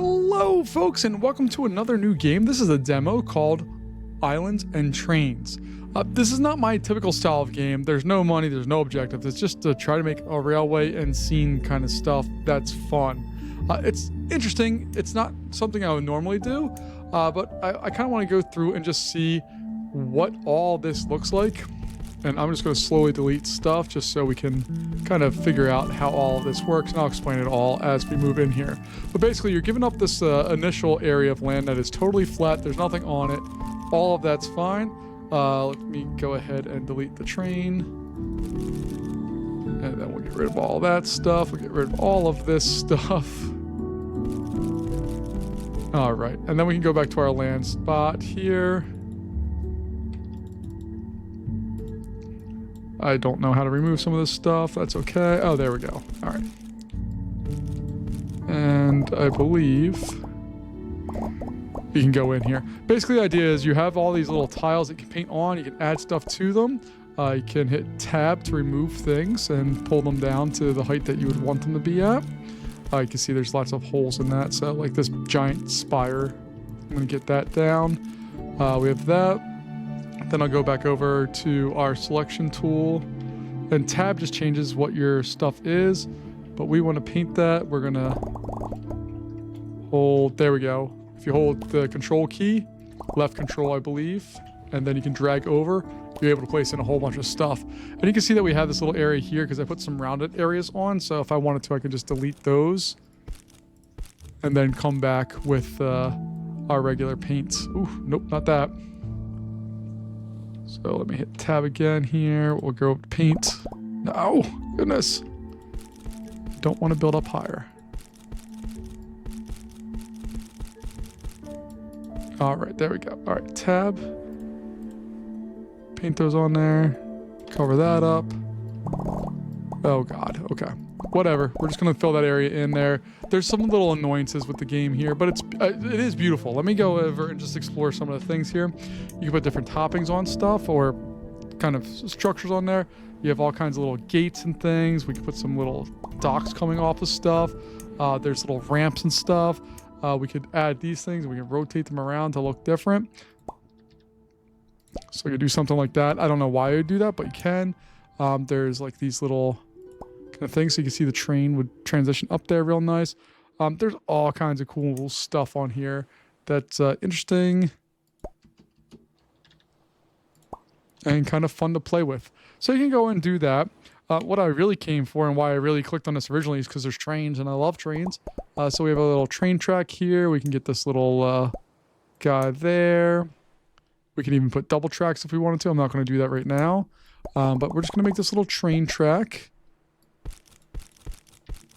Hello folks, and welcome to another new game. This is a demo called Islands and Trains. This is not my typical style of game. There's no money, there's no objectives. It's just to try to make a railway and scene kind of stuff that's fun. It's interesting. It's not something I would normally do, but I kind of want to go through and just see what all this looks like. And I'm just going to slowly delete stuff just so we can kind of figure out how all of this works, and I'll explain it all as we move in here. But basically, you're giving up this initial area of land that is totally flat. There's nothing on it. All of that's fine. Let me go ahead and delete the train. And then we'll get rid of all that stuff. We'll get rid of all of this stuff. All right, and then we can go back to our land spot here. I don't know how to remove some of this stuff. That's okay. Oh, there we go. All right. And I believe you can go in here. Basically, the idea is you have all these little tiles that you can paint on. You can add stuff to them. You can hit tab to remove things and pull them down to the height that you would want them to be at. You can see there's lots of holes in that. So like this giant spire, I'm going to get that down. We have that. Then I'll go back over to our selection tool, and tab just changes what your stuff is, but we want to paint that. We're gonna hold, there we go. If you hold the control key, left control I believe, and then you can drag over, you're able to place in a whole bunch of stuff. And you can see that we have this little area here because I put some rounded areas on, so if I wanted to I could just delete those and then come back with our regular paints. Ooh, nope, not that. So let me hit tab again here. We'll go up to paint. No, goodness. Don't want to build up higher. All right, there we go. All right, tab. Paint those on there. Cover that up. Oh God, okay. Whatever, we're just gonna fill that area in there. There's some little annoyances with the game here, but it is beautiful. Let me go over and just explore some of the things here. You can put different toppings on stuff or kind of structures on there. You have all kinds of little gates and things. We can put some little docks coming off of stuff. There's little ramps and stuff. We could add these things and we can rotate them around to look different. So you could do something like that. I don't know why I would do that, but you can. There's like these little kind of things, so you can see the train would transition up there real nice. There's all kinds of cool stuff on here that's interesting and kind of fun to play with. So you can go and do that. What I really came for and why I really clicked on this originally is because there's trains and I love trains. So we have a little train track here. We can get this little guy there. We can even put double tracks if we wanted to. I'm not going to do that right now. But we're just going to make this little train track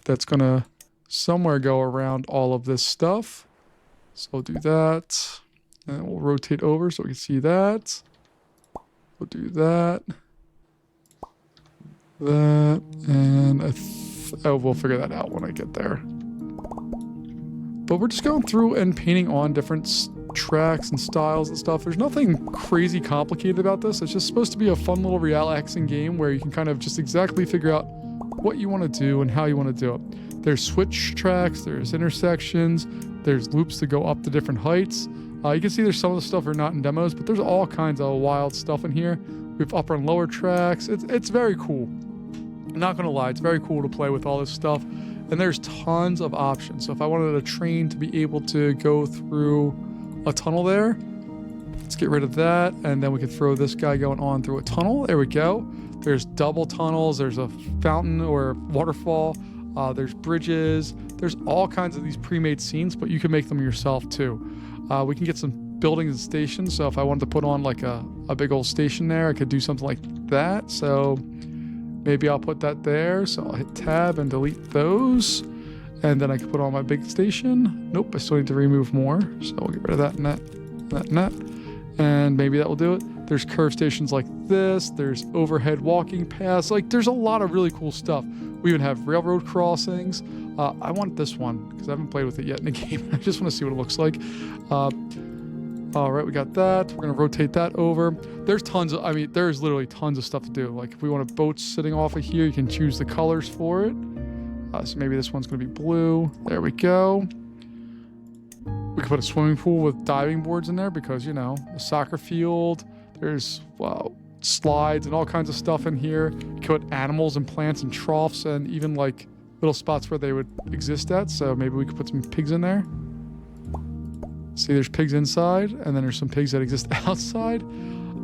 that's going to somewhere go around all of this stuff. So we'll do that. And we'll rotate over so we can see that. We'll do that. That. And we'll figure that out when I get there. But we're just going through and painting on different tracks and styles and stuff. There's nothing crazy complicated about this. It's just supposed to be a fun little relaxing game where you can kind of just exactly figure out what you want to do and how you want to do it. There's switch tracks, there's intersections, there's loops to go up to different heights. You can see there's some of the stuff are not in demos, but there's all kinds of wild stuff in here. We have upper and lower tracks. It's very cool. I'm not going to lie, it's very cool to play with all this stuff. And there's tons of options. So if I wanted a train to be able to go through a tunnel there, let's get rid of that. And then we could throw this guy going on through a tunnel. There we go. There's double tunnels. There's a fountain or waterfall. There's bridges. There's all kinds of these pre-made scenes, but you can make them yourself too. We can get some buildings and stations. So if I wanted to put on like a big old station there, I could do something like that. So maybe I'll put that there. So I'll hit tab and delete those. And then I can put on my big station. Nope, I still need to remove more. So we'll get rid of that and that, and that. And maybe that will do it. There's curve stations like this. There's overhead walking paths. Like there's a lot of really cool stuff. We even have railroad crossings. I want this one because I haven't played with it yet in the game. I just want to see what it looks like. All right, we got that. We're going to rotate that over. There's tons of, there's literally tons of stuff to do. Like if we want a boat sitting off of here, you can choose the colors for it. So maybe this one's going to be blue. There we go. We could put a swimming pool with diving boards in there because, you know, a soccer field. There's, well, slides and all kinds of stuff in here. You could put animals and plants and troughs and even like little spots where they would exist at. So maybe we could put some pigs in there. See, there's pigs inside, and then there's some pigs that exist outside.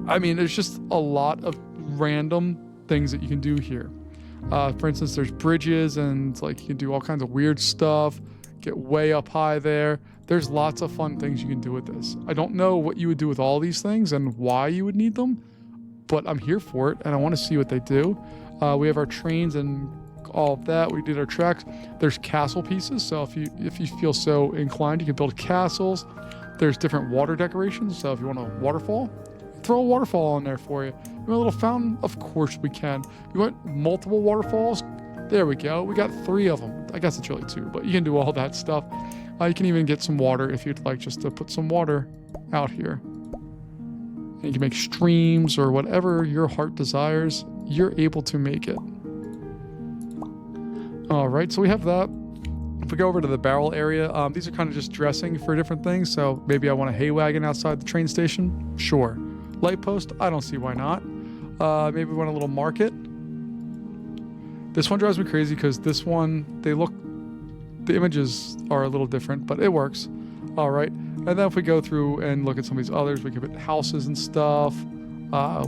I mean, there's just a lot of random things that you can do here. For instance, there's bridges, and like you can do all kinds of weird stuff. Get way up high there. There's lots of fun things you can do with this. I don't know what you would do with all these things and why you would need them, but I'm here for it, and I want to see what they do. We have our trains and all of that. We did our tracks. There's castle pieces, so if you feel so inclined, you can build castles. There's different water decorations, so if you want a waterfall, throw a waterfall in there for you. You want a little fountain? Of course we can. You want multiple waterfalls? There we go. We got 3 of them. I guess it's really 2, but you can do all that stuff. You can even get some water if you'd like just to put some water out here. And you can make streams or whatever your heart desires. You're able to make it. All right, so we have that. If we go over to the barrel area, these are kind of just dressing for different things. So maybe I want a hay wagon outside the train station. Sure. Light post, I don't see why not. Maybe we want a little market. This one drives me crazy because this one, the images are a little different, but it works. All right. And then if we go through and look at some of these others, we can put houses and stuff.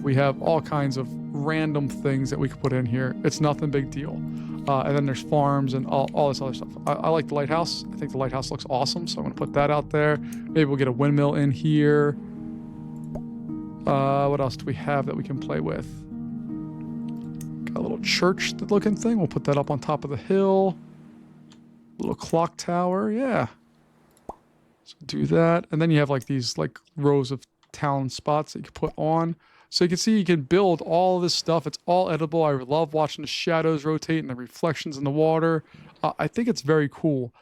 We have all kinds of random things that we could put in here. It's nothing big deal. And then there's farms and all this other stuff. I like the lighthouse. I think the lighthouse looks awesome, so I'm going to put that out there. Maybe we'll get a windmill in here. What else do we have that we can play with? Got a little church looking thing. We'll put that up on top of the hill. Little clock tower. Yeah. So do that. And then you have like these like rows of town spots that you can put on. So you can see you can build all this stuff. It's all edible. I love watching the shadows rotate and the reflections in the water. I think it's very cool.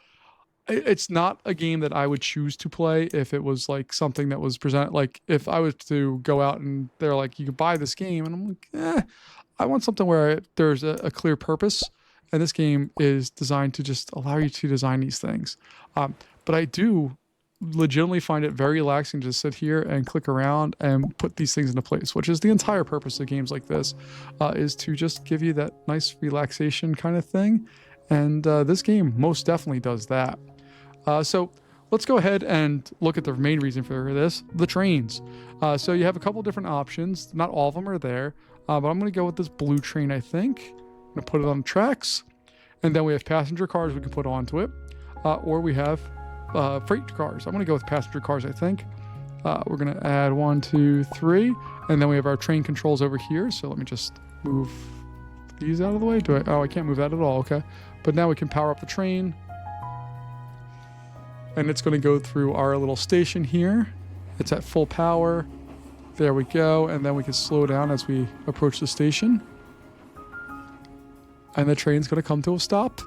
It's not a game that I would choose to play if it was like something that was presented. Like if I was to go out and they're like, you can buy this game. And I'm like, I want something where there's a clear purpose. And this game is designed to just allow you to design these things. But I do legitimately find it very relaxing to sit here and click around and put these things into place, which is the entire purpose of games like this, is to just give you that nice relaxation kind of thing. And this game most definitely does that. So let's go ahead and look at the main reason for this, the trains. So you have a couple different options. Not all of them are there, but I'm going to go with this blue train, I think. I'm going to put it on tracks. And then we have passenger cars we can put onto it. Or we have freight cars. I'm going to go with passenger cars, I think. We're going to add 1, 2, 3. And then we have our train controls over here. So let me just move these out of the way. Oh, I can't move that at all. Okay. But now we can power up the train. And it's going to go through our little station here. It's at full power. There we go. And then we can slow down as we approach the station. And the train's going to come to a stop.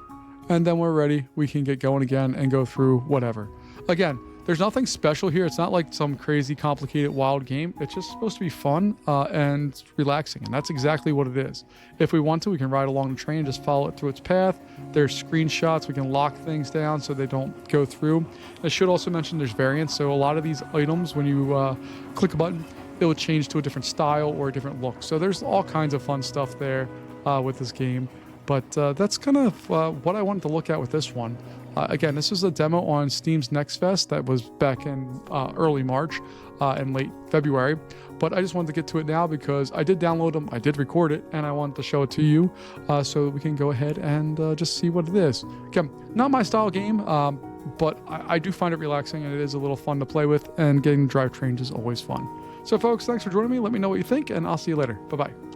And then we're ready. We can get going again and go through whatever. Again, there's nothing special here. It's not like some crazy, complicated, wild game. It's just supposed to be fun and relaxing. And that's exactly what it is. If we want to, we can ride along the train and just follow it through its path. There's screenshots. We can lock things down so they don't go through. I should also mention there's variants. So a lot of these items, when you click a button, it will change to a different style or a different look. So there's all kinds of fun stuff there with this game. But that's kind of what I wanted to look at with this one. Again, this is a demo on Steam's Next Fest that was back in early March and late February. But I just wanted to get to it now because I did download them, I did record it, and I wanted to show it to you so we can go ahead and just see what it is. Again, not my style game, but I do find it relaxing and it is a little fun to play with, and getting to drive trains is always fun. So folks, thanks for joining me. Let me know what you think, and I'll see you later. Bye-bye.